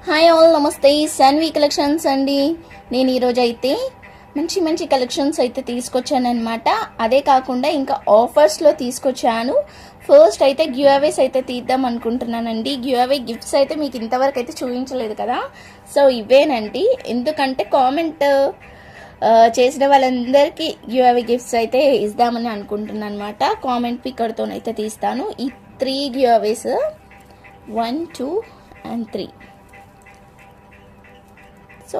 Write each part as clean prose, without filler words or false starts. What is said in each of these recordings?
Hi all, నమస్తే. Shanvi collections అండి. నేను ఈరోజు అయితే మంచి మంచి కలెక్షన్స్ అయితే తీసుకొచ్చాను అనమాట. అదే కాకుండా ఇంకా ఆఫర్స్లో తీసుకొచ్చాను. ఫస్ట్ అయితే గివ్ అవేస్ అయితే తీద్దాం అనుకుంటున్నానండి. గివ్ అవే గిఫ్ట్స్ అయితే మీకు ఇంతవరకు అయితే చూపించలేదు కదా, సో ఇవేనండి. ఎందుకంటే కామెంట్ చేసిన వాళ్ళందరికీ గివ్ అవే గిఫ్ట్స్ అయితే ఇద్దామని అనుకుంటున్నాను అనమాట. కామెంట్ పిక్కర్తోనైతే తీస్తాను. ఈ 3 గివ్ అవేస్ 1, 2 and 3. సో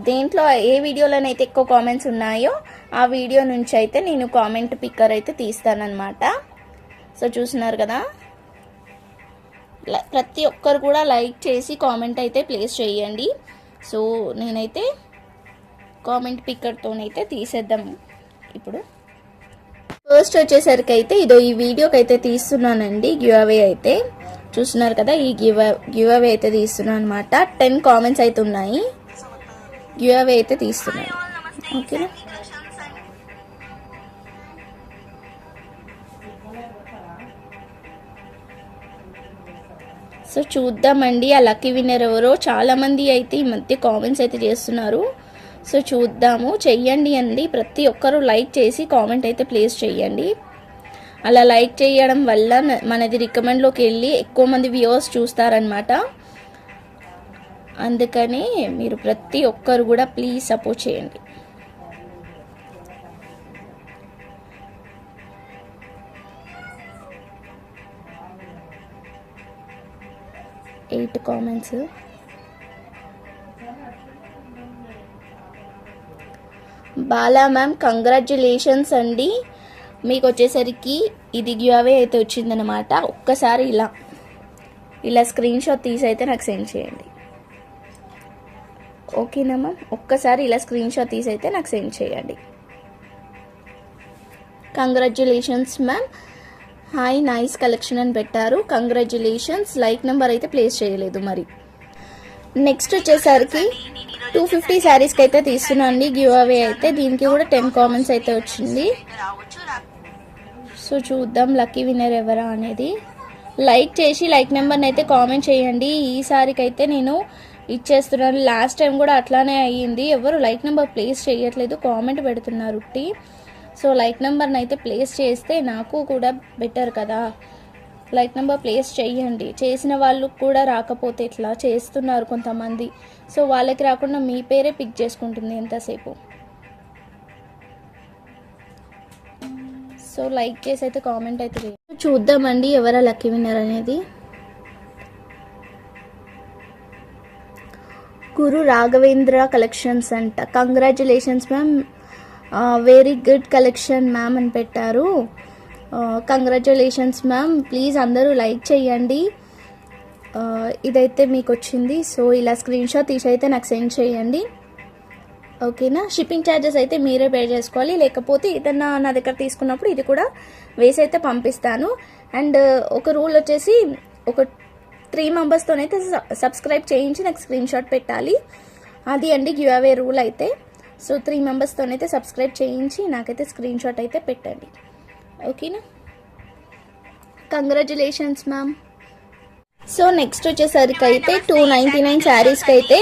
దేంట్లో ఏ వీడియోలోనైతే ఎక్కువ కామెంట్స్ ఉన్నాయో ఆ వీడియో నుంచి అయితే నేను కామెంట్ పిక్కర్ అయితే తీస్తానన్నమాట. సో చూస్తున్నారు కదా, ప్రతి ఒక్కరు కూడా లైక్ చేసి కామెంట్ అయితే ప్లేస్ చేయండి. సో నేనైతే కామెంట్ పిక్కర్తోనైతే తీసేద్దాం. ఇప్పుడు ఫస్ట్ వచ్చేసరికి అయితే ఈ వీడియోకి అయితే తీస్తున్నానండి. గివ్ అవే అయితే చూస్తున్నారు కదా, ఈ గివ్ అవే అయితే తీస్తున్నాను అనమాట. 10 కామెంట్స్ అయితే ఉన్నాయి. గివ్ అవే అయితే తీస్తున్నాను, ఓకేనా. సో చూద్దామండి ఆ లక్కీ విన్నర్ ఎవరో. చాలామంది అయితే ఈ మధ్య కామెంట్స్ అయితే చేస్తున్నారు. సో చూద్దాము, చెయ్యండి అండి. ప్రతి ఒక్కరూ లైక్ చేసి కామెంట్ అయితే ప్లేస్ చేయండి. అలా లైక్ చేయడం వల్ల మనది రికమెండ్లోకి వెళ్ళి ఎక్కువ మంది వ్యూవర్స్ చూస్తారనమాట. అందుకని మీరు ప్రతి ఒక్కరు కూడా ప్లీజ్ సపోర్ట్ చేయండి. Eight comments. Bala ma'am congratulations అండి. మీకు వచ్చేసరికి ఇది గివ్ అవే అయితే వచ్చిందనమాట. ఒక్కసారి ఇలా స్క్రీన్ షాట్ తీసి అయితే నాకు సెండ్ చేయండి, ఓకేనా మ్యామ్. ఒక్కసారి ఇలా స్క్రీన్ షాట్ తీసి అయితే నాకు సెండ్ చేయండి. Congratulations ma'am. Hi, nice collection అని పెట్టారు. కంగ్రాచ్యులేషన్స్. లైక్ నెంబర్ అయితే ప్లేస్ చేయలేదు మరి. నెక్స్ట్ వచ్చేసరికి 250 శారీస్కి అయితే తీస్తున్నాను అండి గివ్ అవే అయితే. దీనికి కూడా 10 కామెంట్స్ అయితే వచ్చింది. సో చూద్దాం లక్కీ విన్నర్ ఎవరా అనేది. లైక్ చేసి లైక్ నెంబర్ని అయితే కామెంట్ చేయండి. ఈసారికి అయితే నేను ఇచ్చేస్తున్నాను. లాస్ట్ టైం కూడా అట్లానే అయ్యింది. ఎవరు లైక్ నెంబర్ ప్లేస్ చేయట్లేదు, కామెంట్ పెడుతున్నారు. సో లైక్ నెంబర్ని అయితే ప్లేస్ చేస్తే నాకు కూడా బెటర్ కదా. లైక్ నెంబర్ ప్లేస్ చేయండి. చేసిన వాళ్ళు కూడా రాకపోతే ఇట్లా చేస్తున్నారు కొంతమంది. సో వాళ్ళకి రాకుండా మీ పేరే పిక్ చేసుకుంటుంది ఎంతసేపు. సో లైక్ చేసి అయితే కామెంట్ అయితే చూద్దామండి ఎవరా లక్కీ విన్నర్ అనేది. గురు రాఘవేంద్ర కలెక్షన్స్ అంట. Congratulations ma'am, very good collection ma'am అని పెట్టారు. Congratulations ma'am. ప్లీజ్ అందరూ లైక్ చేయండి. ఇదైతే మీకు వచ్చింది. సో ఇలా స్క్రీన్ షాట్ తీసి అయితే నాకు సెండ్ చేయండి, ఓకేనా. షిప్పింగ్ ఛార్జెస్ అయితే మీరే పే చేసుకోవాలి. లేకపోతే ఏదన్నా నా దగ్గర తీసుకున్నప్పుడు ఇది కూడా వేసి అయితే పంపిస్తాను. అండ్ ఒక రూల్ వచ్చేసి ఒక 3 మెంబర్స్తోనైతే సబ్స్క్రైబ్ చేయించి నాకు స్క్రీన్ షాట్ పెట్టాలి. అది అండి గివ్ అవే రూల్ అయితే. సో 3 మెంబర్స్తోనైతే సబ్స్క్రైబ్ చేయించి నాకైతే స్క్రీన్ షాట్ అయితే పెట్టండి, ఓకేనా. Congratulations ma'am. సో నెక్స్ట్ వచ్చేసరికి అయితే 299 శారీస్కి అయితే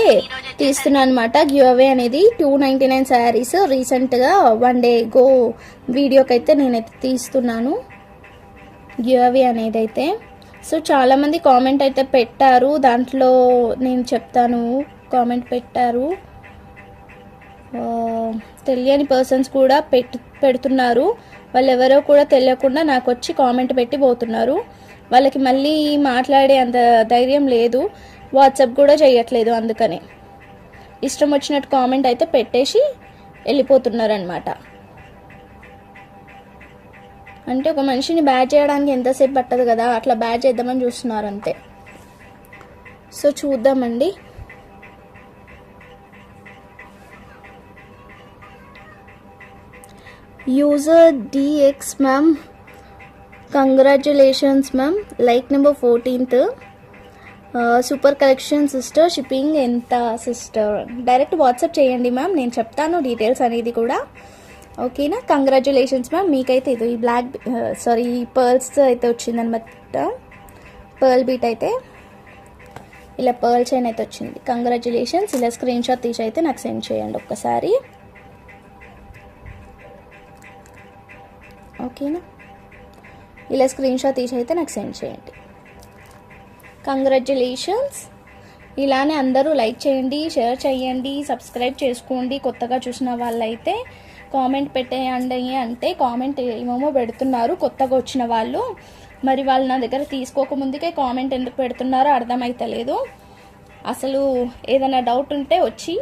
తీస్తున్నాను అనమాట గివ్ అవే అనేది. 299 శారీస్ రీసెంట్గా 1 డే గో వీడియోకి అయితే నేనైతే తీస్తున్నాను గివ్ అవే అనేది అయితే. సో చాలామంది కామెంట్ అయితే పెట్టారు, దాంట్లో నేను చెప్తాను. కామెంట్ పెట్టారు, తెలియని పర్సన్స్ కూడా పెడుతున్నారు. వాళ్ళు ఎవరో కూడా తెలియకుండా నాకు వచ్చి కామెంట్ పెట్టి పోతున్నారు. వాళ్ళకి మళ్ళీ మాట్లాడే అంత ధైర్యం లేదు, వాట్సాప్ కూడా చేయట్లేదు. అందుకని ఇష్టం వచ్చినట్టు కామెంట్ అయితే పెట్టేసి వెళ్ళిపోతున్నారు అనమాట. అంటే ఒక మనిషిని బ్యాడ్ చేయడానికి ఎంతసేపు పట్టదు కదా, అట్లా బ్యాడ్ చేద్దామని చూస్తున్నారు అంతే. సో చూద్దామండి. User DX ma'am, congratulations ma'am. Like number 14th. Super collection sister. Shipping ఎంత సిస్టర్? డైరెక్ట్ వాట్సాప్ చేయండి మ్యామ్, నేను చెప్తాను డీటెయిల్స్ అనేది కూడా, ఓకేనా. Congratulations ma'am. మీకైతే ఇది బ్లాక్ పర్ల్స్ అయితే వచ్చిందనమాట, పర్ల్ బీట్ అయితే. ఇలా పర్ల్ చైన్ అయితే వచ్చింది. కంగ్రాచులేషన్స్. ఇలా స్క్రీన్ షాట్ తీసి అయితే నాకు సెండ్ చేయండి ఒక్కసారి, ఓకేనా? ఇలా స్క్రీన్ షాట్ తీసి అయితే నాకు సెండ్ చేయండి. కంగ్రాచులేషన్స్. ఇలానే అందరూ లైక్ చేయండి, షేర్ చేయండి, సబ్స్క్రైబ్ చేసుకోండి. కొత్తగా చూసిన వాళ్ళైతే కామెంట్ పెట్టేయండి. అంటే కామెంట్ ఏమేమో పెడుతున్నారు కొత్తగా వచ్చిన వాళ్ళు, మరి వాళ్ళు నా దగ్గర తీసుకోకముందుకే కామెంట్ ఎందుకు పెడుతున్నారో అర్థమైతలేదు. అసలు ఏదైనా డౌట్ ఉంటే వచ్చి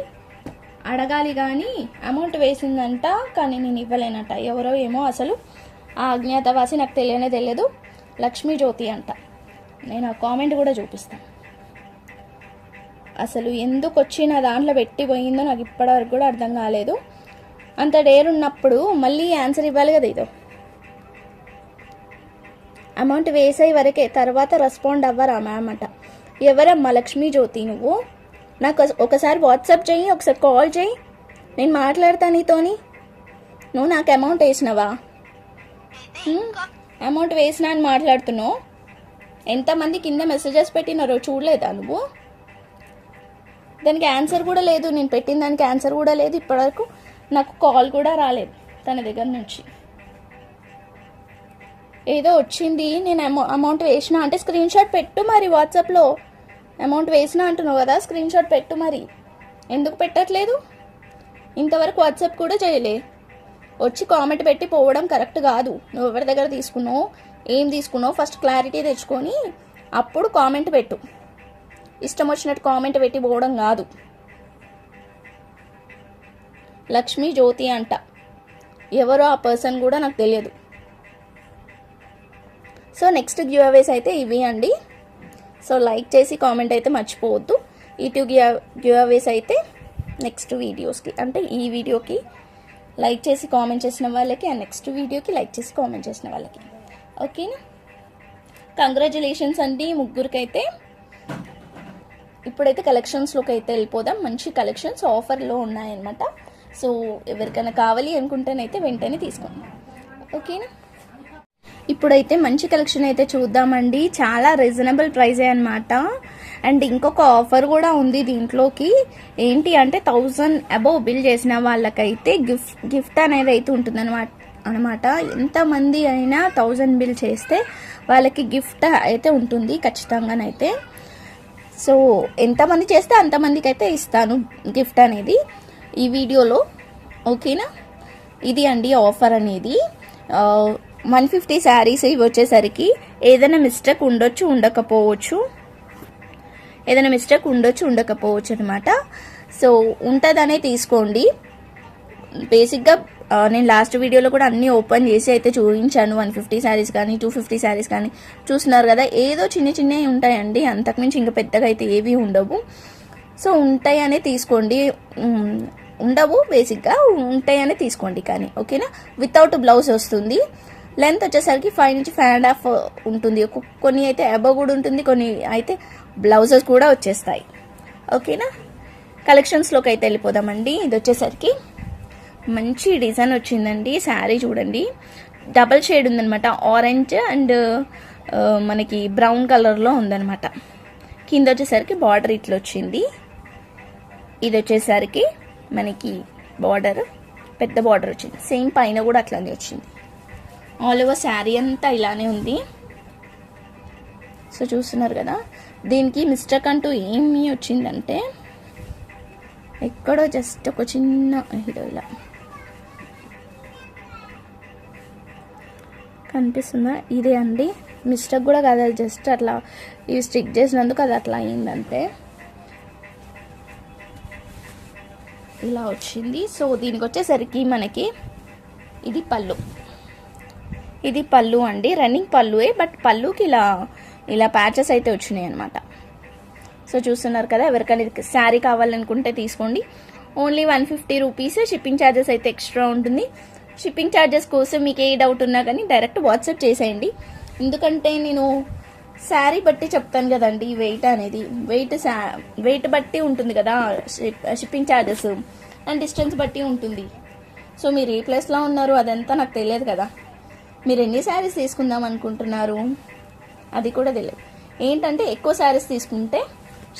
అడగాలి, కానీ అమౌంట్ వేసిందంట కానీ నేను ఇవ్వలేనట. ఎవరో ఏమో అసలు ఆ అజ్ఞాతవాసి, నాకు తెలియదు. లక్ష్మీ జ్యోతి అంట. నేను ఆ కామెంట్ కూడా చూపిస్తాను. అసలు ఎందుకు వచ్చి నా దాంట్లో పెట్టిపోయిందో నాకు ఇప్పటివరకు కూడా అర్థం కాలేదు. అంత డేర్ ఉన్నప్పుడు మళ్ళీ ఆన్సర్ ఇవ్వాలి కదా. ఇదో అమౌంట్ వేసే వరకే, తర్వాత రెస్పాండ్ అవ్వరా మ్యామ్ అంట. ఎవరమ్మా లక్ష్మీ జ్యోతి? నువ్వు నాకు ఒకసారి వాట్సాప్ చేయి, ఒకసారి కాల్ చేయి, నేను మాట్లాడతా నీతోని. నువ్వు నాకు అమౌంట్ వేసినావా? అమౌంట్ వేసినా అని మాట్లాడుతున్నావు. ఎంతమంది కింద మెసేజెస్ పెట్టినారో చూడలేదా నువ్వు? దానికి ఆన్సర్ కూడా లేదు, నేను పెట్టిన దానికి ఆన్సర్ కూడా లేదు. ఇప్పటివరకు నాకు కాల్ కూడా రాలేదు తన దగ్గర నుంచి. ఏదో వచ్చింది, నేను అమౌంట్ వేసినా అంటే స్క్రీన్ షాట్ పెట్టు మరి. వాట్సాప్లో అమౌంట్ వేసినా అంటున్నావు కదా, స్క్రీన్ షాట్ పెట్టు మరి. ఎందుకు పెట్టట్లేదు? ఇంతవరకు వాట్సాప్ కూడా చేయలే. వచ్చి కామెంట్ పెట్టి పోవడం కరెక్ట్ కాదు. నువ్వు ఎవరి దగ్గర తీసుకున్నావు, ఏం తీసుకున్నావు, ఫస్ట్ క్లారిటీ తెచ్చుకొని అప్పుడు కామెంట్ పెట్టు. ఇష్టం వచ్చినట్టు కామెంట్ పెట్టి పోవడం కాదు. లక్ష్మీ జ్యోతి అంట. ఎవరో ఆ పర్సన్ కూడా నాకు తెలియదు. సో నెక్స్ట్ గివ్ అవేస్ అయితే ఇవి అండి. సో లైక్ చేసి కామెంట్ అయితే మర్చిపోవద్దు. ఈ 2 గివ్ అవేస్ అయితే నెక్స్ట్ వీడియోస్కి, అంటే ఈ వీడియోకి లైక్ చేసి కామెంట్ చేసిన వాళ్ళకి, అండ్ నెక్స్ట్ వీడియోకి లైక్ చేసి కామెంట్ చేసిన వాళ్ళకి, ఓకేనా? కంగ్రాచులేషన్స్ అండి ముగ్గురికైతే. ఇప్పుడైతే కలెక్షన్స్లోకి అయితే వెళ్ళిపోదాం. మంచి కలెక్షన్స్ ఆఫర్లో ఉన్నాయన్నమాట. సో ఎవరికైనా కావాలి అనుకుంటేనైతే వెంటనే తీసుకోండి, ఓకేనా? ఇప్పుడైతే మంచి కలెక్షన్ అయితే చూద్దామండి. చాలా రీజనబుల్ ప్రైజే అనమాట. అండ్ ఇంకొక ఆఫర్ కూడా ఉంది దీంట్లోకి. ఏంటి అంటే 1000 అబోవ్ బిల్ చేసిన వాళ్ళకైతే గిఫ్ట్ అనేది అయితే ఉంటుంది అనమాట. ఎంతమంది అయినా 1000 బిల్ చేస్తే వాళ్ళకి గిఫ్ట్ అయితే ఉంటుంది ఖచ్చితంగానైతే. సో ఎంతమంది చేస్తే అంతమందికి అయితే ఇస్తాను గిఫ్ట్ అనేది ఈ వీడియోలో, ఓకేనా? ఇది అండి ఆఫర్ అనేది. 150 శారీస్ ఇవి వచ్చేసరికి ఏదైనా మిస్టేక్ ఉండొచ్చు ఉండకపోవచ్చు అనమాట. సో ఉంటుందనే తీసుకోండి. బేసిక్గా నేను లాస్ట్ వీడియోలో కూడా అన్నీ ఓపెన్ చేసి అయితే చూపించాను. 150 శారీస్ కానీ 250 శారీస్ కానీ చూస్తున్నారు కదా. ఏదో చిన్నవి ఉంటాయండి, అంతకుమించి ఇంకా పెద్దగా అయితే ఏవి ఉండవు. సో ఉంటాయనే తీసుకోండి. ఉండవు బేసిక్గా, ఉంటాయనే తీసుకోండి కానీ, ఓకేనా? వితౌట్ బ్లౌజ్ వస్తుంది. లెంత్ వచ్చేసరికి 5 నుంచి 5.5 ఉంటుంది. కొన్ని అయితే అబవ్ కూడా ఉంటుంది, కొన్ని అయితే బ్లౌజెస్ కూడా వచ్చేస్తాయి, ఓకేనా? కలెక్షన్స్లోకి అయితే వెళ్ళిపోదామండి. ఇది వచ్చేసరికి మంచి డిజైన్ వచ్చిందండి. శారీ చూడండి, డబల్ షేడ్ ఉందనమాట. ఆరెంజ్ అండ్ మనకి బ్రౌన్ కలర్లో ఉందనమాట. కింద వచ్చేసరికి బార్డర్ ఇట్లా వచ్చింది. ఇది వచ్చేసరికి మనకి బార్డర్ పెద్ద బార్డర్ వచ్చింది. సేమ్ పైన కూడా అట్లానే వచ్చింది. ఆల్ ఓవర్ శారీ అంతా ఇలానే ఉంది. సో చూస్తున్నారు కదా. దీనికి మిస్టేక్ అంటూ ఏమి వచ్చిందంటే ఎక్కడో జస్ట్ ఒక చిన్న ఇలా కనిపిస్తుందా, ఇదే అండి. మిస్టేక్ కూడా కాదు, అది జస్ట్ అట్లా ఇవి స్టిక్ చేసినందుకు అది అట్లా అయిందంటే ఇలా వచ్చింది. సో దీనికి వచ్చేసరికి మనకి ఇది పళ్ళు అండి. రన్నింగ్ పళ్ళువే, బట్ పళ్ళుకి ఇలా ప్యాచెస్ అయితే వచ్చినాయి అనమాట. సో చూస్తున్నారు కదా. ఎవరికైనా శారీ కావాలనుకుంటే తీసుకోండి. Only 150 rupees. షిప్పింగ్ ఛార్జెస్ అయితే ఎక్స్ట్రా ఉంటుంది. షిప్పింగ్ ఛార్జెస్ కోసం మీకు ఏ డౌట్ ఉన్నా కానీ డైరెక్ట్ వాట్సాప్ చేసేయండి. ఎందుకంటే నేను శారీ బట్టి చెప్తాను కదండి. వెయిట్ అనేది వెయిట్ బట్టి ఉంటుంది కదా షిప్పింగ్ ఛార్జెస్, అండ్ డిస్టెన్స్ బట్టి ఉంటుంది. సో మీరు ఏ ప్లేస్లో ఉన్నారు అదంతా నాకు తెలియదు కదా. మీరు ఎన్ని శారీస్ తీసుకుందాం అనుకుంటున్నారు అది కూడా తెలియదు. ఏంటంటే ఎక్కువ శారీస్ తీసుకుంటే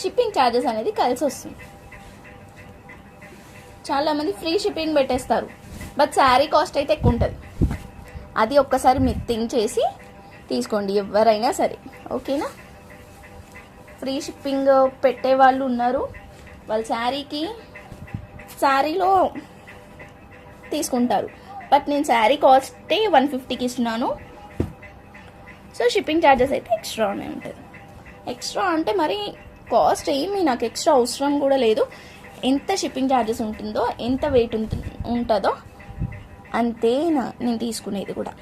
షిప్పింగ్ ఛార్జెస్ అనేది కలిసి వస్తుంది. చాలామంది ఫ్రీ షిప్పింగ్ పెట్టేస్తారు, బట్ శారీ కాస్ట్ అయితే ఎక్కువ ఉంటుంది. అది ఒక్కసారి మీరు థింక్ చేసి తీసుకోండి ఎవరైనా సరే, ఓకేనా. ఫ్రీ షిప్పింగ్ పెట్టే వాళ్ళు ఉన్నారు, వాళ్ళ శారీలో తీసుకుంటారు, బట్ నేను శారీ కాస్టే 150కి ఇస్తున్నాను. సో షిప్పింగ్ ఛార్జెస్ అయితే ఎక్స్ట్రానే ఉంటుంది. ఎక్స్ట్రా అంటే మరి కాస్ట్ ఏమి నాకు ఎక్స్ట్రా అవసరం కూడా లేదు. ఎంత షిప్పింగ్ ఛార్జెస్ ఉంటుందో, ఎంత వెయిట్ ఉంటుందో అంతే నేను తీసుకునేది కూడా.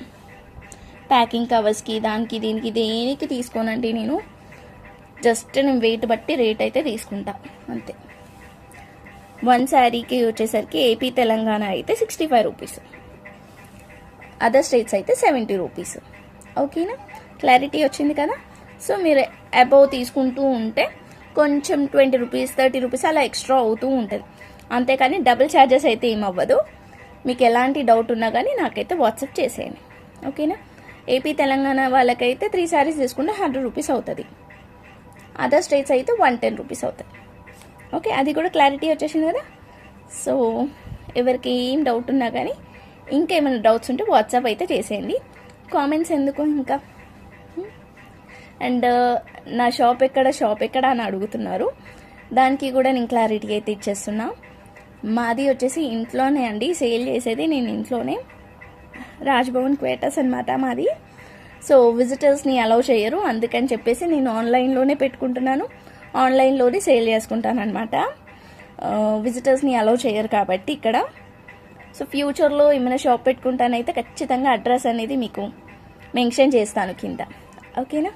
ప్యాకింగ్ కవర్స్కి దానికి దీనికి దేనికి తీసుకోనండి నేను. జస్ట్ నేను వెయిట్ బట్టి రేట్ అయితే తీసుకుంటా అంతే. 1 శారీకి వచ్చేసరికి ఏపీ తెలంగాణ అయితే 65 రూపీస్, అదర్ స్టేట్స్ అయితే 70 రూపీస్. ఓకేనా, క్లారిటీ వచ్చింది కదా. సో మీరు అబౌవ్ తీసుకుంటూ ఉంటే కొంచెం 20 రూపీస్ 30 రూపీస్ అలా ఎక్స్ట్రా అవుతూ ఉంటుంది, అంతేకాని డబుల్ ఛార్జెస్ అయితే ఏమవ్వదు. మీకు ఎలాంటి డౌట్ ఉన్నా కానీ నాకైతే వాట్సాప్ చేసేయండి, ఓకేనా. ఏపీ తెలంగాణ వాళ్ళకైతే 3 శారీస్ తీసుకుంటే 100 రూపీస్ అవుతుంది, అదర్ స్టేట్స్ అయితే 110 రూపీస్ అవుతుంది. ఓకే, అది కూడా క్లారిటీ వచ్చేసింది కదా. సో ఎవరికి ఏం డౌట్ ఉన్నా కానీ, ఇంకేమైనా డౌట్స్ ఉంటే వాట్సాప్ అయితే చేసేయండి, కామెంట్స్ ఎందుకు ఇంకా. అండ్ నా షాప్ ఎక్కడ అని అడుగుతున్నారు, దానికి కూడా నేను క్లారిటీ అయితే ఇచ్చేస్తున్నా. మాది వచ్చేసి ఇంట్లోనే అండి, సేల్ చేసేది నేను ఇంట్లోనే. రాజ్భవన్ క్వేటర్స్ అనమాట మాది. సో విజిటర్స్ని అలౌ చేయరు, అందుకని చెప్పేసి నేను ఆన్లైన్లోనే పెట్టుకుంటున్నాను, ఆన్లైన్లోనే సేల్ చేసుకుంటాను అనమాట. విజిటర్స్ని అలౌ చేయరు కాబట్టి ఇక్కడ. సో ఫ్యూచర్లో ఏమైనా షాప్ పెట్టుకుంటానైతే ఖచ్చితంగా అడ్రస్ అనేది మీకు మెన్షన్ చేస్తాను కింద, ఓకేనా.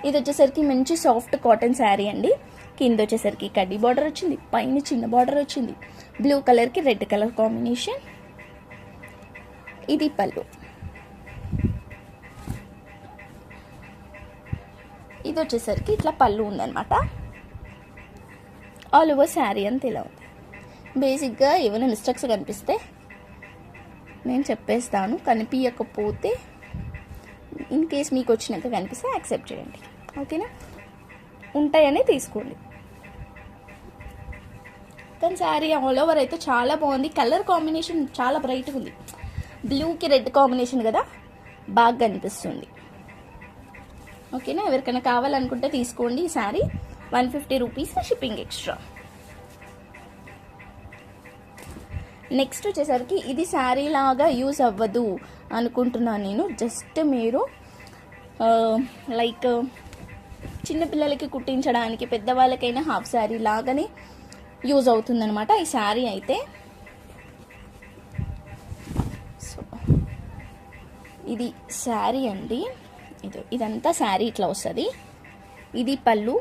ఇది వచ్చేసరికి మంచి సాఫ్ట్ కాటన్ శారీ అండి. కింద వచ్చేసరికి కడ్డీ బార్డర్ వచ్చింది, పైన చిన్న బార్డర్ వచ్చింది, బ్లూ కలర్కి రెడ్ కలర్ కాంబినేషన్. ఇది పళ్ళు. ఇది వచ్చేసరికి ఇట్లా పళ్ళు ఉందన్నమాట. ఆల్ ఓవర్ శారీ అంతా ఇలా ఉంది. బేసిక్గా ఏమైనా మిస్టేక్స్ కనిపిస్తే నేను చెప్పేస్తాను, కనిపించకపోతే ఇన్ కేస్ మీకు వచ్చినాక కనిపిస్తే యాక్సెప్ట్ చేయండి, ఓకేనా. ఉంటాయనే తీసుకోండి. కానీ శారీ ఆల్ ఓవర్ అయితే చాలా బాగుంది. కలర్ కాంబినేషన్ చాలా బ్రైట్గా ఉంది, బ్లూకి రెడ్ కాంబినేషన్ కదా, బాగా కనిపిస్తుంది, ఓకేనా. ఎవరికైనా కావాలనుకుంటే తీసుకోండి. ఈ sari 150 rupees shipping extra. Next వచ్చేసరికి ఇది శారీ లాగా యూజ్ అవ్వదు అనుకుంటున్నాను నేను. జస్ట్ మీరు లైక్ చిన్నపిల్లలకి కుట్టించడానికి, పెద్దవాళ్ళకైనా హాఫ్ శారీ లాగానే యూజ్ అవుతుందన్నమాట ఈ శారీ అయితే. సో ఇది శారీ అండి, ఇదంతా శారీ ఇట్లా వస్తుంది. ఇది పళ్ళు,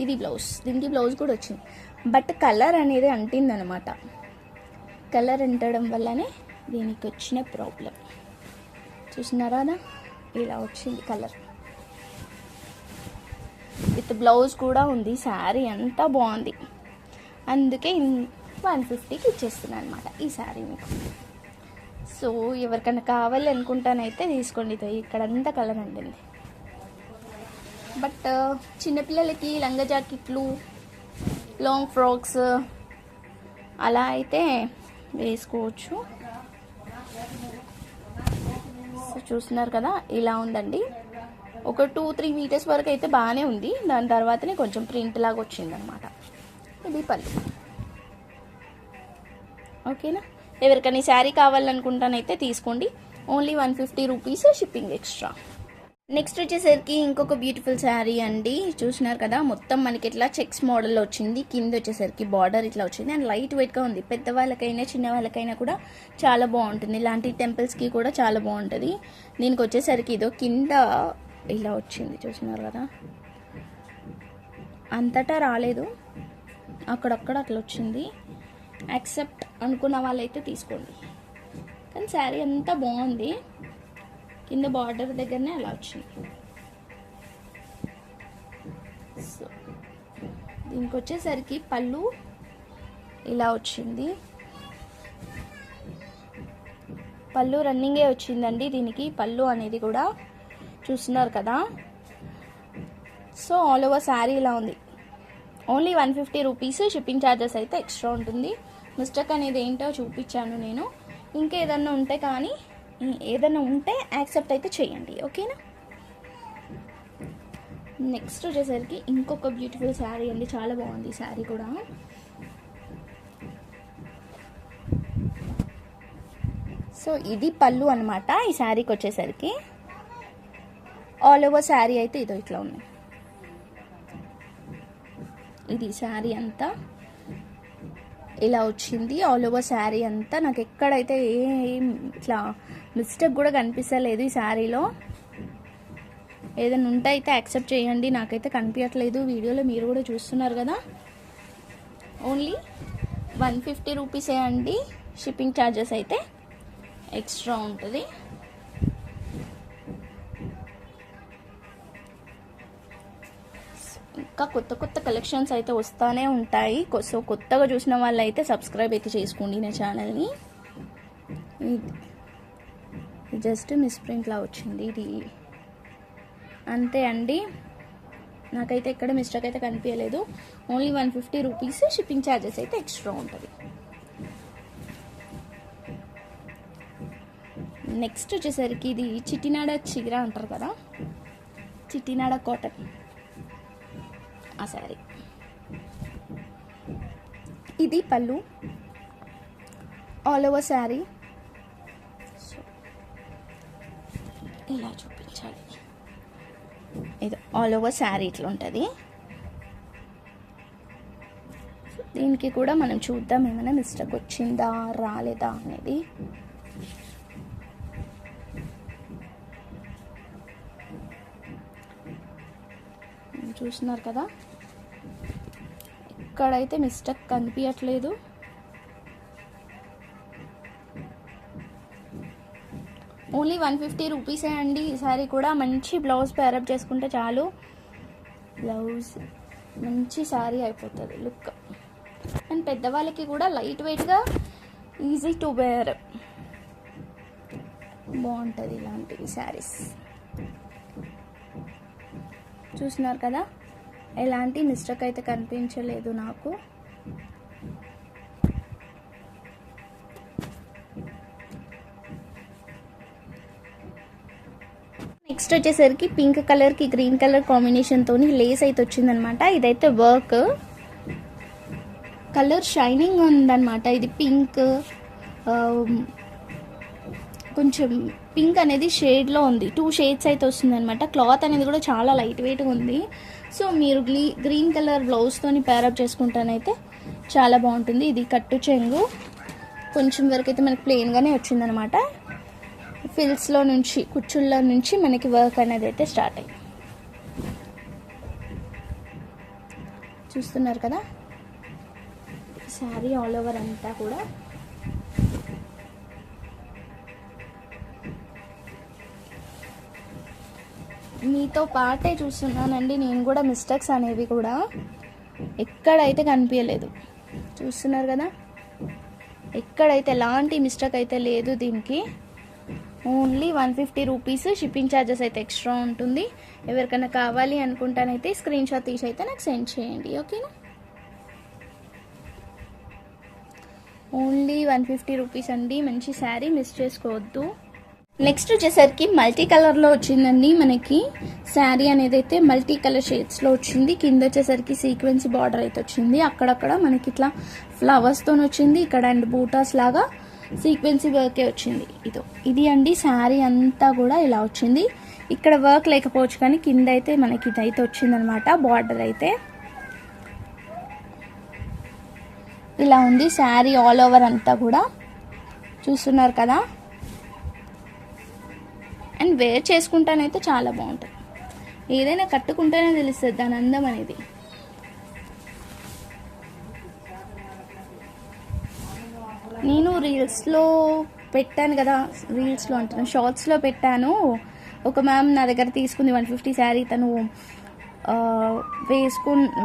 ఇది బ్లౌజ్. దీనికి బ్లౌజ్ కూడా వచ్చింది, బట్ కలర్ అనేది అంటిందనమాట. కలర్ అంటడం వల్లనే దీనికి వచ్చిన ప్రాబ్లం. చూసినారా, ఇలా వచ్చింది కలర్. విత్ బ్లౌజ్ కూడా ఉంది. శారీ అంతా బాగుంది, అందుకే 150కి ఇచ్చేస్తున్నాను అనమాట ఈ శారీ మీకు. సో ఎవరికైనా కావాలి అనుకుంటానైతే తీసుకోండి. ఇక్కడంతా కలర్ అంటుంది, బట్ చిన్నపిల్లలకి లంగా జాకెట్లు, లాంగ్ ఫ్రాక్స్ అలా అయితే వేసుకోవచ్చు. సో చూస్తున్నారు కదా, ఇలా ఉందండి. ఒక 2-3 మీటర్స్ వరకు అయితే బాగానే ఉంది, దాని తర్వాతనే కొంచెం ప్రింట్ లాగా వచ్చిందనమాట. ఇది పళ్ళు, ఓకేనా. ఎవరికైనా శారీ కావాలనుకుంటానైతే తీసుకోండి. Only 150 rupees shipping extra. Next వచ్చేసరికి ఇంకొక బ్యూటిఫుల్ శారీ అండి. చూసినారు కదా, మొత్తం మనకి ఇట్లా చెక్స్ మోడల్లో వచ్చింది. కింద వచ్చేసరికి బార్డర్ ఇట్లా వచ్చింది, అండ్ లైట్ వెయిట్గా ఉంది. పెద్దవాళ్ళకైనా చిన్న వాళ్ళకైనా కూడా చాలా బాగుంటుంది. ఇలాంటి టెంపుల్స్కి కూడా చాలా బాగుంటుంది. దీనికి వచ్చేసరికి ఇదో కింద ఇలా వచ్చింది, చూసినారు కదా, అంతటా రాలేదు, అక్కడక్కడ అట్లా వచ్చింది. యాక్సెప్ట్ అనుకున్న వాళ్ళైతే తీసుకోండి. కానీ శారీ అంతా బాగుంది, కింద బార్డర్ దగ్గరనే అలా వచ్చింది. సో దీనికి వచ్చేసరికి పళ్ళు ఇలా వచ్చింది. పళ్ళు రన్నింగే వచ్చిందండి దీనికి, పళ్ళు అనేది కూడా చూస్తున్నారు కదా. సో ఆల్ ఓవర్ శారీ ఇలా ఉంది. Only 150 rupees. షిప్పింగ్ ఛార్జెస్ అయితే ఎక్స్ట్రా ఉంటుంది. మిస్టేక్ అనేది ఏంటో చూపించాను నేను. ఇంకేదన్నా ఉంటే కానీ ఏదన్నా ఉంటే యాక్సెప్ట్ అయితే చేయండి, ఓకేనా. నెక్స్ట్ వచ్చేసరికి ఇంకొక బ్యూటిఫుల్ శారీ అండి. చాలా బాగుంది ఈ శారీ కూడా. సో ఇది పళ్ళు అనమాట ఈ శారీకి వచ్చేసరికి. ఆల్ ఓవర్ శారీ అయితే ఇదో ఇట్లా ఉంది. ఇది శారీ అంతా ఇలా వచ్చింది. ఆల్ ఓవర్ శారీ అంతా నాకు ఎక్కడైతే ఏం ఇట్లా మిస్టేక్ కూడా కనిపిస్తలేదు ఈ శారీలో. ఏదైనా ఉంటే అయితే యాక్సెప్ట్ చేయండి, నాకైతే కనిపించట్లేదు వీడియోలో, మీరు కూడా చూస్తున్నారు కదా. ఓన్లీ 150 రూపీసే అండి. షిప్పింగ్ ఛార్జెస్ అయితే ఎక్స్ట్రా ఉంటుంది. ఇంకా కొత్త కొత్త కలెక్షన్స్ అయితే వస్తూనే ఉంటాయి. సో కొత్తగా చూసిన వాళ్ళు అయితే సబ్స్క్రైబ్ అయితే చేసుకోండి నా ఛానల్ని. జస్ట్ మిస్ప్రింట్లా వచ్చింది ఇది, అంతే అండి. నాకైతే ఎక్కడ మిస్టేక్ అయితే కనిపించలేదు. Only 150 rupees. షిప్పింగ్ ఛార్జెస్ అయితే ఎక్స్ట్రా ఉంటుంది. నెక్స్ట్ వచ్చేసరికి ఇది చిట్టినాడ చీర అంటారు కదా, చిట్టినాడ కాటన్ ఆ శారీ. ఇది పళ్ళు, ఆల్ ఓవర్ శారీ. సో ఇలా చూపించాలి. ఇది ఆల్ ఓవర్ శారీ ఇట్లా ఉంటుంది. దీనికి కూడా మనం చూద్దాం ఏమైనా మిస్టేక్ వచ్చిందా రాలేదా అనేది. చూస్తున్నారు కదా, ఇక్కడైతే మిస్టేక్ కనిపించట్లేదు. ఓన్లీ 150 రూపీసే అండి. ఈ సారీ కూడా మంచి బ్లౌజ్ పేరప్ చేసుకుంటే చాలు, బ్లౌజ్ మంచి శారీ అయిపోతుంది లుక్. అండ్ పెద్దవాళ్ళకి కూడా లైట్ వెయిట్గా ఈజీ టు వేర్ బాగుంటుంది ఇలాంటి శారీస్. చూస్తున్నారు కదా, ఎలాంటి మిస్టేక్ అయితే కనిపించలేదు నాకు. నెక్స్ట్ వచ్చేసరికి పింక్ కలర్కి గ్రీన్ కలర్ కాంబినేషన్తో లేస్ అయితే వచ్చిందనమాట. ఇదైతే వర్క్ కలర్ షైనింగ్ ఉందన్నమాట. ఇది పింక్, కొంచెం పింక్ అనేది షేడ్లో ఉంది. 2 షేడ్స్ అయితే వస్తుంది అనమాట. క్లాత్ అనేది కూడా చాలా లైట్ వెయిట్గా ఉంది. సో మీరు గ్రీన్ కలర్ బ్లౌజ్తోని పేరప్ చేసుకుంటానైతే చాలా బాగుంటుంది. ఇది కట్టు చెంగు కొంచెం వరకు అయితే మనకి ప్లెయిన్గానే వచ్చిందనమాట. ఫిల్స్లో నుంచి కుచ్చుల్లో నుంచి మనకి వర్క్ అనేది అయితే స్టార్ట్ అయ్యింది. చూస్తున్నారు కదా, శారీ ఆల్ ఓవర్ అంతా కూడా మీతో పాటే చూస్తున్నానండి నేను కూడా. మిస్టేక్స్ అనేవి కూడా ఎక్కడైతే కనిపించలేదు. చూస్తున్నారు కదా, ఎక్కడైతే ఎలాంటి మిస్టేక్ అయితే లేదు దీనికి. Only 150 rupees. షిప్పింగ్ ఛార్జెస్ అయితే ఎక్స్ట్రా ఉంటుంది. ఎవరికైనా కావాలి అనుకుంటానైతే స్క్రీన్ షాట్ తీసి అయితే నాకు సెండ్ చేయండి, ఓకేనా. ఓన్లీ 150 రూపీస్ అండి. మంచి శారీ, మిస్ చేసుకోవద్దు. నెక్స్ట్ వచ్చేసరికి మల్టీ కలర్లో వచ్చిందండి మనకి శారీ అనేది. అయితే మల్టీ కలర్ షేడ్స్లో వచ్చింది. కింద వచ్చేసరికి సీక్వెన్సీ బార్డర్ అయితే వచ్చింది. అక్కడక్కడ మనకి ఇట్లా ఫ్లవర్స్తో వచ్చింది. ఇక్కడ అండ్ బూటాస్ లాగా సీక్వెన్సీ వర్కే వచ్చింది. ఇది అండి శారీ అంతా కూడా ఇలా వచ్చింది. ఇక్కడ వర్క్ లేకపోవచ్చు కానీ కింద అయితే మనకి ఇదైతే వచ్చిందనమాట. బార్డర్ అయితే ఇలా ఉంది శారీ ఆల్ ఓవర్ అంతా కూడా. చూస్తున్నారు కదా, అండ్ వేర్ చేసుకుంటానైతే చాలా బాగుంటుంది. ఏదైనా కట్టుకుంటేనే తెలుస్తుంది దాని అందం అనేది. నేను రీల్స్లో పెట్టాను కదా, రీల్స్లో అంటున్నాను, షార్ట్స్లో పెట్టాను. ఒక మ్యామ్ నా దగ్గర తీసుకుంది 150 శారీ. తను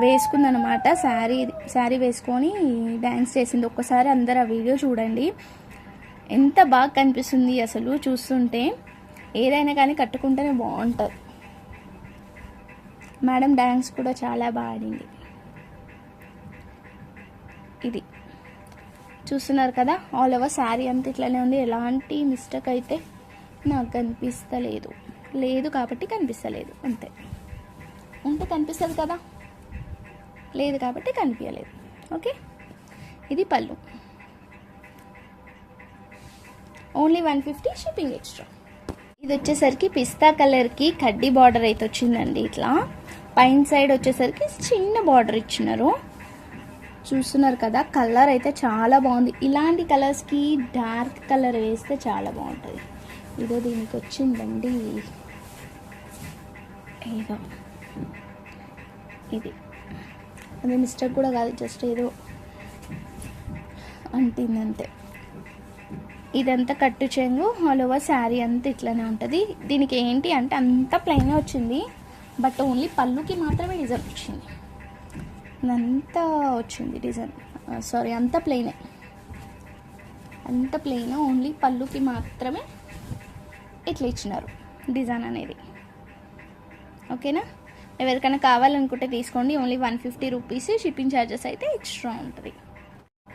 వేసుకుందనమాట. శారీ వేసుకొని డ్యాన్స్ చేసింది. ఒక్కసారి అందరు ఆ వీడియో చూడండి, ఎంత బాగా కనిపిస్తుంది అసలు చూస్తుంటే. ఏదైనా కానీ కట్టుకుంటేనే బాగుంటుంది. మేడం డ్యాన్స్ కూడా చాలా బాగా ఆడింది. ఇది చూస్తున్నారు కదా, ఆల్ ఓవర్ శారీ అంతా ఇట్లానే ఉంది. ఎలాంటి మిస్టేక్ అయితే నాకు కనిపిస్తలేదు. లేదు కాబట్టి కనిపిస్తలేదు అంతే. ఉంటే కనిపిస్తుంది కదా, లేదు కాబట్టి కనిపించలేదు. ఓకే, ఇది పళ్ళు. Only 150 shipping extra. ఇది వచ్చేసరికి పిస్తా కలర్కి కడ్డీ బార్డర్ అయితే వచ్చిందండి. ఇట్లా పైన సైడ్ వచ్చేసరికి చిన్న బార్డర్ ఇచ్చినారు. చూస్తున్నారు కదా, కలర్ అయితే చాలా బాగుంది. ఇలాంటి కలర్స్కి డార్క్ కలర్ వేస్తే చాలా బాగుంటుంది. ఇదో దీనికి వచ్చిందండి, ఏదో ఇది అది మిస్టేక్ కూడా కాదు, జస్ట్ ఏదో అంటిందంతే. ఇదంతా కట్టు చెంగు, ఆల్ ఓవర్ శారీ అంతా ఇట్లానే ఉంటుంది. దీనికి ఏంటి అంటే అంతా ప్లెయిన్ వచ్చింది, బట్ ఓన్లీ పళ్ళుకి మాత్రమే డిజైన్ వచ్చింది. ఇదంతా వచ్చింది డిజైన్, సారీ అంతా ప్లెయినే, అంత ప్లెయిన్. ఓన్లీ పళ్ళుకి మాత్రమే ఇట్లా ఇచ్చినారు డిజైన్ అనేది. ఓకేనా, ఎవరికైనా కావాలనుకుంటే తీసుకోండి. Only 150 rupees. షిప్పింగ్ ఛార్జెస్ అయితే ఎక్స్ట్రా ఉంటుంది.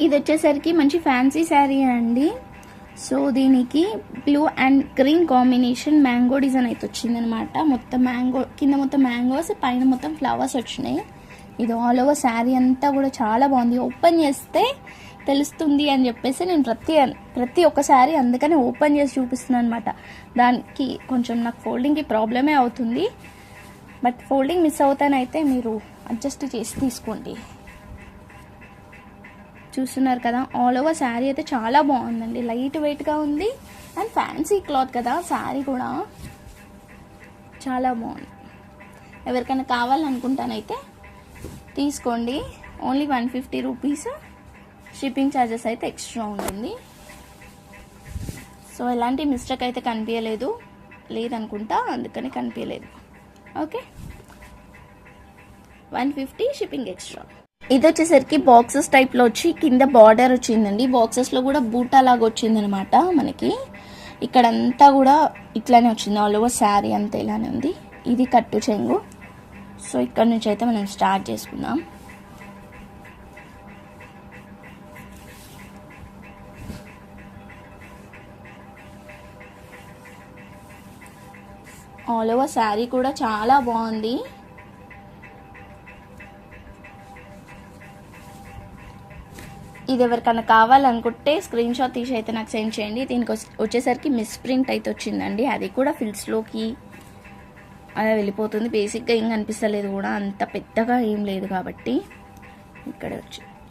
ఇది వచ్చేసరికి మంచి ఫ్యాన్సీ శారీ అండి. సో దీనికి blue and green combination mango design అయితే వచ్చిందనమాట. మొత్తం మ్యాంగో, కింద మొత్తం మ్యాంగోస్, పైన మొత్తం ఫ్లవర్స్ వచ్చినాయి. ఇది ఆల్ ఓవర్ శారీ అంతా కూడా చాలా బాగుంది. ఓపెన్ చేస్తే తెలుస్తుంది అని చెప్పేసి నేను ప్రతి ఒక్క శారీ అందుకని ఓపెన్ చేసి చూపిస్తున్నాను అనమాట. దానికి కొంచెం నాకు ఫోల్డింగ్కి ప్రాబ్లమే అవుతుంది, బట్ ఫోల్డింగ్ మిస్ అవుతానైతే మీరు అడ్జస్ట్ చేసి తీసుకోండి. చూస్తున్నారు కదా, ఆల్ ఓవర్ శారీ అయితే చాలా బాగుందండి. లైట్ వెయిట్గా ఉంది అండ్ ఫ్యాన్సీ క్లాత్ కదా, శారీ కూడా చాలా బాగుంది. ఎవరికైనా కావాలనుకుంటానైతే తీసుకోండి. Only 150 rupees. షిప్పింగ్ ఛార్జెస్ అయితే ఎక్స్ట్రా ఉంటుంది. సో ఎలాంటి మిస్టేక్ అయితే కనిపించలేదు, లేదనుకుంటా, అందుకని కనిపించలేదు. Okay, 150 shipping extra. ఇది వచ్చేసరికి బాక్సెస్ టైప్లో వచ్చి కింద బార్డర్ వచ్చిందండి. బాక్సెస్లో కూడా బూటా లాగా వచ్చిందనమాట. మనకి ఇక్కడంతా కూడా ఇట్లానే వచ్చింది. ఆల్ ఓవర్ శారీ అంతా ఇలానే ఉంది. ఇది కట్టు చెంగు. సో ఇక్కడ నుంచి అయితే మనం స్టార్ట్ చేసుకుందాం. ఆల్ ఓవర్ శారీ కూడా చాలా బాగుంది. ఇది ఎవరికైనా కావాలనుకుంటే స్క్రీన్ షాట్ తీసి అయితే నాకు సెండ్ చేయండి. దీనికి వచ్చేసరికి మిస్ ప్రింట్ అయితే వచ్చిందండి. అది కూడా ఫిల్స్లోకి అలా వెళ్ళిపోతుంది. బేసిక్గా ఏం కనిపిస్తలేదు కూడా, అంత పెద్దగా ఏం లేదు కాబట్టి.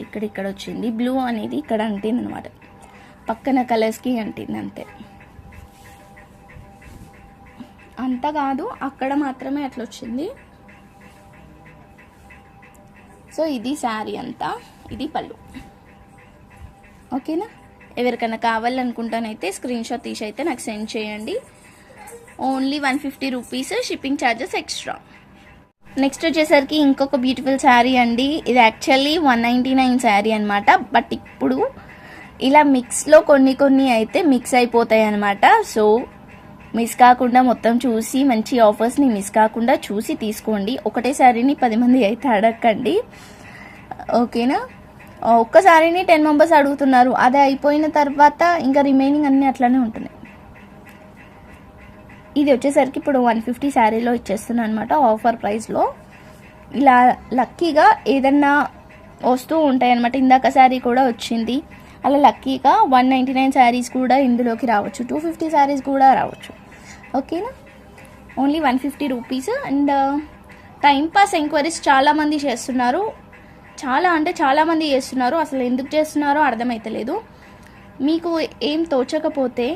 ఇక్కడ వచ్చింది. బ్లూ అనేది ఇక్కడ అంటింది అనమాట, పక్కన కలర్స్కి అంటింది అంతే. అంత కాదు, అక్కడ మాత్రమే అట్లా వచ్చింది. సో ఇది శారీ అంతా, ఇది పళ్ళు. ఓకేనా, ఎవరికైనా కావాలనుకుంటానైతే స్క్రీన్ షాట్ తీసి అయితే నాకు సెండ్ చేయండి. Only 150 rupees. Shipping charges extra. Next వచ్చేసరికి ఇంకొక బ్యూటిఫుల్ శారీ అండి. ఇది యాక్చువల్లీ 199 శారీ అనమాట. బట్ ఇప్పుడు ఇలా మిక్స్లో కొన్ని అయితే మిక్స్ అయిపోతాయి అనమాట. సో మిస్ కాకుండా మొత్తం చూసి, మంచి ఆఫర్స్ని మిస్ కాకుండా చూసి తీసుకోండి. ఒకటే శారీని 10 మంది అయితే అడగండి. ఓకేనా, ఒక్కసారిని 10 మెంబర్స్ అడుగుతున్నారు. అదే అయిపోయిన తర్వాత ఇంకా రిమైనింగ్ అన్నీ అట్లానే ఉంటున్నాయి. ఇది వచ్చేసరికి ఇప్పుడు 150 శారీలో ఇచ్చేస్తున్నాను అనమాట, ఆఫర్ ప్రైస్లో. ఇలా లక్కీగా ఏదన్నా వస్తూ ఉంటాయి అనమాట. ఇందాక శారీ కూడా వచ్చింది. అలా లక్కీగా 199 శారీస్ కూడా ఇందులోకి రావచ్చు, 250 శారీస్ కూడా రావచ్చు. ఓకేనా, only 150 rupees. And timepass enquiries చాలామంది చేస్తున్నారు. చాలామంది చేస్తున్నారు. అసలు ఎందుకు చేస్తున్నారో అర్థమైతలేదు. మీకు ఏం తోచకపోతే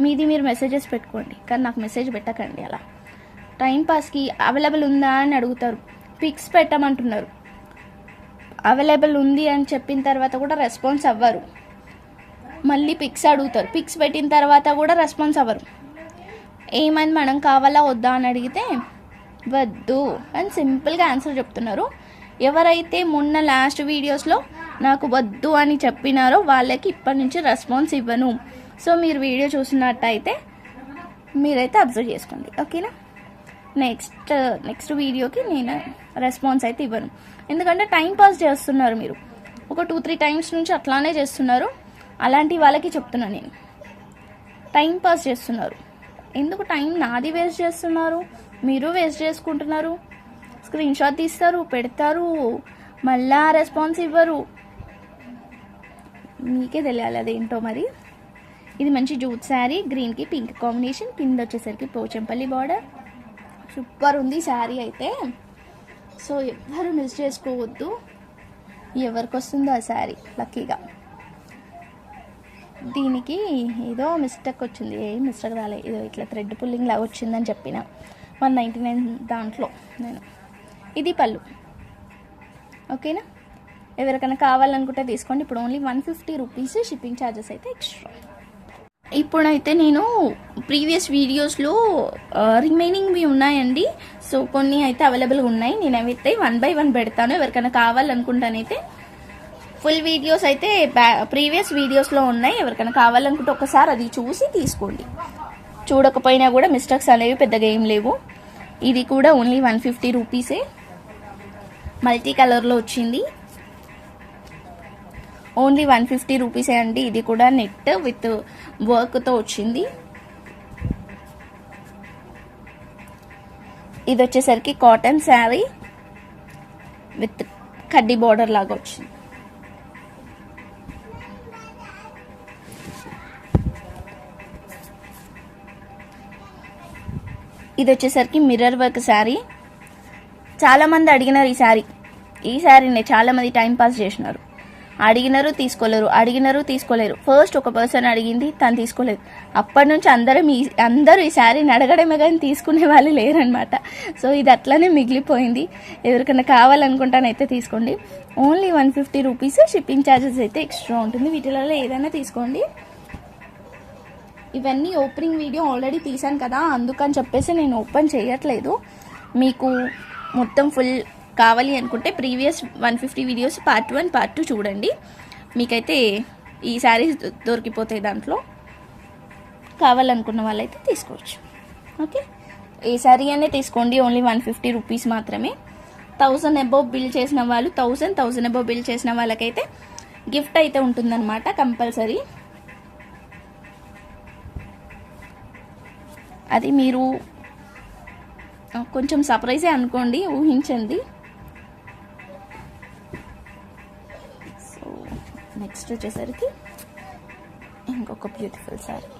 మీది మీరు మెసేజెస్ పెట్టుకోండి, కానీ నాకు మెసేజ్ పెట్టకండి. అలా టైంపాస్కి అవైలబుల్ ఉందా అని అడుగుతారు, పిక్స్ పెట్టమంటున్నారు. అవైలబుల్ ఉంది అని చెప్పిన తర్వాత కూడా రెస్పాన్స్ అవ్వరు. మళ్ళీ పిక్స్ అడుగుతారు, పిక్స్ పెట్టిన తర్వాత కూడా రెస్పాన్స్ అవ్వరు. ఏమైంది మేడం, కావాలా వద్దా అని అడిగితే వద్దు అని సింపుల్గా ఆన్సర్ చెప్తున్నారు. ఎవరైతే మొన్న లాస్ట్ వీడియోస్లో నాకు వద్దు అని చెప్పినారో వాళ్ళకి ఇప్పటి నుంచి రెస్పాన్స్ ఇవ్వను. సో మీరు వీడియో చూసినట్టయితే మీరైతే అబ్జర్వ్ చేసుకోండి. ఓకేనా, నెక్స్ట్ వీడియోకి నేను రెస్పాన్స్ అయితే ఇవ్వను. ఎందుకంటే టైం పాస్ చేస్తున్నారు మీరు. ఒక 2-3 టైమ్స్ నుంచి అట్లానే చేస్తున్నారు. అలాంటి వాళ్ళకి చెప్తున్నా నేను, టైం పాస్ చేస్తున్నారు. ఎందుకు టైం నాది వేస్ట్ చేస్తున్నారు, మీరు వేస్ట్ చేసుకుంటున్నారు. స్క్రీన్ షాట్ తీస్తారు, పెడతారు, మళ్ళా రెస్పాన్స్ ఇవ్వరు. మీకే తెలియాలి అదేంటో మరి. ఇది మంచి జూట్ శారీ, గ్రీన్కి పింక్ కాంబినేషన్, కింద వచ్చేసరికి పోచంపల్లి బార్డర్. సూపర్ ఉంది శారీ అయితే. సో ఎవ్వరు మిస్ చేసుకోవద్దు. ఎవరికి వస్తుందో ఆ శారీ లక్కీగా. దీనికి ఏదో మిస్టేక్ వచ్చింది, ఏం మిస్టేక్ రాలేదు, ఏదో ఇట్లా థ్రెడ్ పుల్లింగ్ లాగా వచ్చిందని చెప్పిన 199 దాంట్లో నేను. ఇది పళ్ళు, ఓకేనా. ఎవరికైనా కావాలనుకుంటే తీసుకోండి. ఇప్పుడు ఓన్లీ 150 రూపీస్, షిప్పింగ్ ఛార్జెస్ అయితే ఎక్స్ట్రా. ఇప్పుడైతే నేను ప్రీవియస్ వీడియోస్లో రిమైనింగ్వి ఉన్నాయండి. సో కొన్ని అయితే అవైలబుల్గా ఉన్నాయి. నేను అవైతే 1 by 1 పెడతాను. ఎవరికైనా కావాలనుకుంటానైతే ఫుల్ వీడియోస్ అయితే ప్రీవియస్ వీడియోస్లో ఉన్నాయి. ఎవరికైనా కావాలనుకుంటే ఒకసారి అది చూసి తీసుకోండి. చూడకపోయినా కూడా మిస్టేక్స్ అనేవి పెద్దగా ఏం లేవు. ఇది కూడా ఓన్లీ 150 రూపీసే. మల్టీ కలర్లో వచ్చింది. ఓన్లీ 150 రూపీసే అండి. ఇది కూడా నెట్ విత్ వర్క్తో వచ్చింది. ఇది వచ్చేసరికి కాటన్ శారీ విత్ కడ్డీ బార్డర్ లాగా వచ్చింది. ఇది వచ్చేసరికి మిర్రర్ వర్క్ శారీ. చాలామంది అడిగినారు ఈ శారీని చాలామంది టైం పాస్ చేసినారు. అడిగినారు తీసుకోలేరు. ఫస్ట్ ఒక పర్సన్ అడిగింది, తను తీసుకోలేదు. అప్పటి నుంచి అందరూ ఈ శారీని అడగడమే కానీ తీసుకునే వాళ్ళు లేరనమాట. సో ఇది అట్లనే మిగిలిపోయింది. ఎవరికైనా కావాలనుకుంటానైతే తీసుకోండి. ఓన్లీ 150 రూపీస్, షిప్పింగ్ ఛార్జెస్ అయితే ఎక్స్ట్రా ఉంటుంది. వీటిలలో ఏదైనా తీసుకోండి. ఇవన్నీ ఓపెనింగ్ వీడియో ఆల్రెడీ తీసాను కదా, అందుకని చెప్పేసి నేను ఓపెన్ చేయట్లేదు. మీకు మొత్తం ఫుల్ కావాలి అనుకుంటే ప్రీవియస్ 150 వీడియోస్ పార్ట్ 1 పార్ట్ 2 చూడండి. మీకైతే ఈ శారీస్ దొరికిపోతాయి. దాంట్లో కావాలనుకున్న వాళ్ళైతే తీసుకోవచ్చు. ఓకే, ఏ శారీ అనే తీసుకోండి. ఓన్లీ 150 రూపీస్ మాత్రమే. 1000 అబోవ్ బిల్ చేసిన వాళ్ళు, 1000 అబోవ్ బిల్ చేసిన వాళ్ళకైతే గిఫ్ట్ అయితే ఉంటుందన్నమాట కంపల్సరీ. అది మీరు కొంచెం సర్ప్రైజే అనుకోండి, ఊహించండి. సో నెక్స్ట్ వచ్చేసరికి ఇంకొక బ్యూటిఫుల్ శారీ.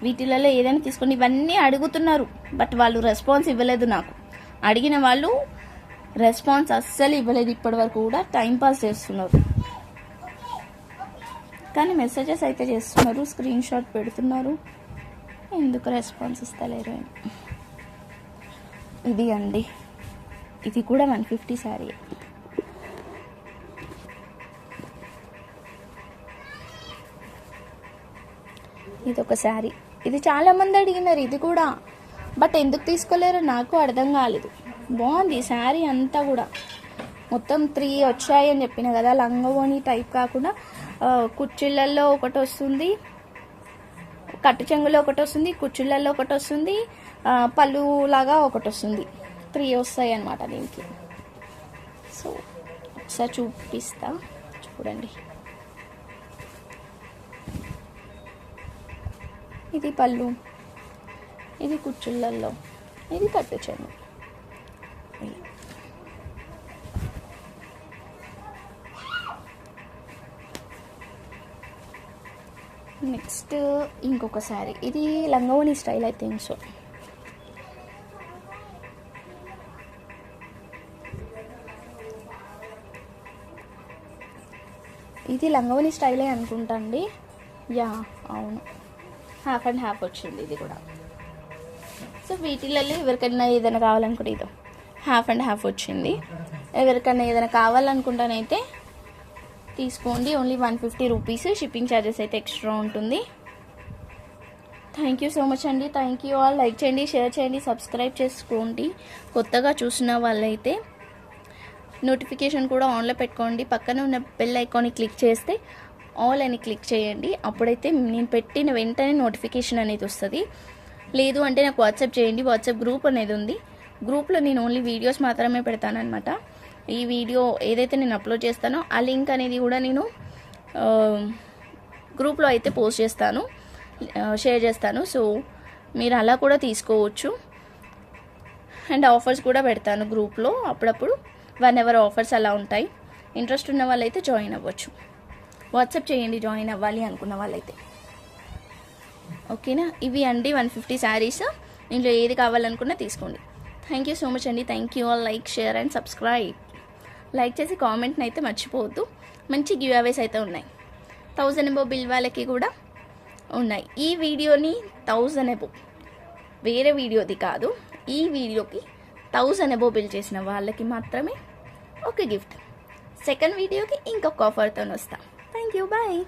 వీటిలలో ఏదైనా తీసుకోండి. ఇవన్నీ అడుగుతున్నారు, బట్ వాళ్ళు రెస్పాన్స్ ఇవ్వలేదు. నాకు అడిగిన వాళ్ళు రెస్పాన్స్ అస్సలు ఇవ్వలేదు. ఇప్పటి వరకు కూడా టైంపాస్ చేస్తున్నారు, కానీ మెసేజెస్ అయితే చేస్తున్నారు, స్క్రీన్ షాట్ పెడుతున్నారు. ఎందుకు రెస్పాన్స్ ఇస్తలేరు? ఇది అండి, ఇది కూడా 150 శారీ. ఇది ఒక శారీ. ఇది చాలామంది అడిగినారు ఇది కూడా, బట్ ఎందుకు తీసుకోలేరు నాకు అర్థం కాలేదు. బాగుంది శారీ అంతా కూడా. మొత్తం 3 వచ్చాయి అని చెప్పిన కదా, లంగవోని టైప్ కాకుండా కుర్చీలలో ఒకటి వస్తుంది, కట్టు చెంగులో ఒకటి వస్తుంది, కుర్చీలలో ఒకటి వస్తుంది, పళ్ళు లాగా ఒకటి వస్తుంది. 3 వస్తాయి అన్నమాట దీనికి. సో ఒకసారి చూపిస్తా, చూడండి. ఇది పళ్ళు, ఇది కుర్చీలలో, ఇది కట్టు చెంగు. నెక్స్ట్ ఇంకొక శారీ. ఇది లంగవోని స్టైల్ ఐ థింక్ సో. ఇది లంగవోని స్టైలే అనుకుంటా అండి. యా అవును, 50/50 వచ్చింది ఇది కూడా. సో వీటిలలో ఎవరికైనా ఏదైనా కావాలనుకుంటే ఇదో 50/50 వచ్చింది. ఎవరికైనా ఏదైనా కావాలనుకుంటానైతే తీసుకోండి. ఓన్లీ 150 రూపీస్, షిప్పింగ్ ఛార్జెస్ అయితే ఎక్స్ట్రా ఉంటుంది. థ్యాంక్ యూ సో మచ్ అండి. Thank you all. లైక్ చేయండి, షేర్ చేయండి, సబ్స్క్రైబ్ చేసుకోండి. కొత్తగా చూసిన వాళ్ళైతే నోటిఫికేషన్ కూడా ఆన్లో పెట్టుకోండి. పక్కన ఉన్న బెల్ ఐకాన్ని క్లిక్ చేస్తే ఆల్ అని క్లిక్ చేయండి. అప్పుడైతే నేను పెట్టిన వెంటనే నోటిఫికేషన్ అనేది వస్తుంది. లేదు అంటే నాకు వాట్సాప్ చేయండి. వాట్సాప్ గ్రూప్ అనేది ఉంది. గ్రూప్లో నేను ఓన్లీ వీడియోస్ మాత్రమే పెడతానన్నమాట. ఈ వీడియో ఏదైతే నేను అప్లోడ్ చేస్తానో ఆ లింక్ అనేది కూడా నేను గ్రూప్లో అయితే పోస్ట్ చేస్తాను, షేర్ చేస్తాను. సో మీరు అలా కూడా తీసుకోవచ్చు. అండ్ ఆఫర్స్ కూడా పెడతాను గ్రూప్లో అప్పుడప్పుడు, 1 hour ఆఫర్స్ అలా ఉంటాయి. ఇంట్రెస్ట్ ఉన్న వాళ్ళైతే జాయిన్ అవ్వచ్చు. వాట్సాప్ చేయండి జాయిన్ అవ్వాలి అనుకున్న వాళ్ళైతే. ఓకేనా? ఇవి అండి 150 శారీస్. ఇంట్లో ఏది కావాలనుకున్నా తీసుకోండి. థ్యాంక్ యూ సో మచ్ అండి. Thank you all. Like, share and subscribe. Like చేసి కామెంట్ని అయితే మర్చిపోవద్దు. మంచి గివ్ అవేస్ అయితే ఉన్నాయి. 1000 above బిల్ వాళ్ళకి కూడా ఉన్నాయి. ఈ వీడియోని 1000 above, వేరే వీడియోది కాదు, ఈ వీడియోకి 1000 above బిల్ చేసిన వాళ్ళకి మాత్రమే ఒక గిఫ్ట్. సెకండ్ వీడియోకి ఇంకొక ఆఫర్తో వస్తాం. Thank you. బాయ్.